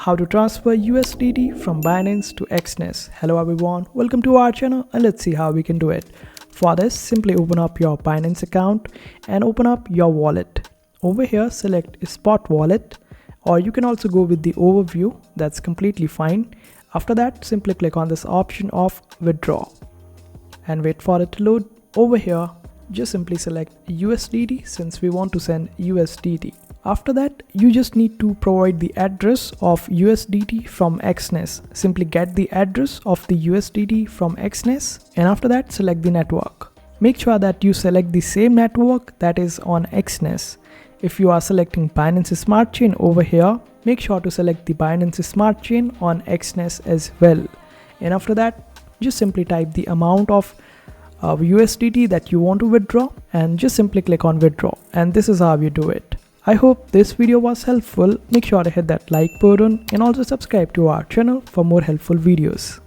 how to transfer USDT from Binance to Exness. Hello everyone, welcome to our channel and let's see how we can do it. For this, simply open up your Binance account and open up your wallet. Over here, select Spot Wallet, or you can also go with the overview, that's completely fine. After that, simply click on this option of withdraw and wait for it to load. Over here, just simply select USDT since we want to send USDT. After that, you just need to provide the address of USDT from Exness. Simply get the address of the USDT from Exness and after that select the network. Make sure that you select the same network that is on Exness. If you are selecting Binance Smart Chain over here, make sure to select the Binance Smart Chain on Exness as well. And after that, just simply type the amount of USDT that you want to withdraw and just simply click on withdraw, and this is how you do it. I hope this video was helpful. Make sure to hit that like button and also subscribe to our channel for more helpful videos.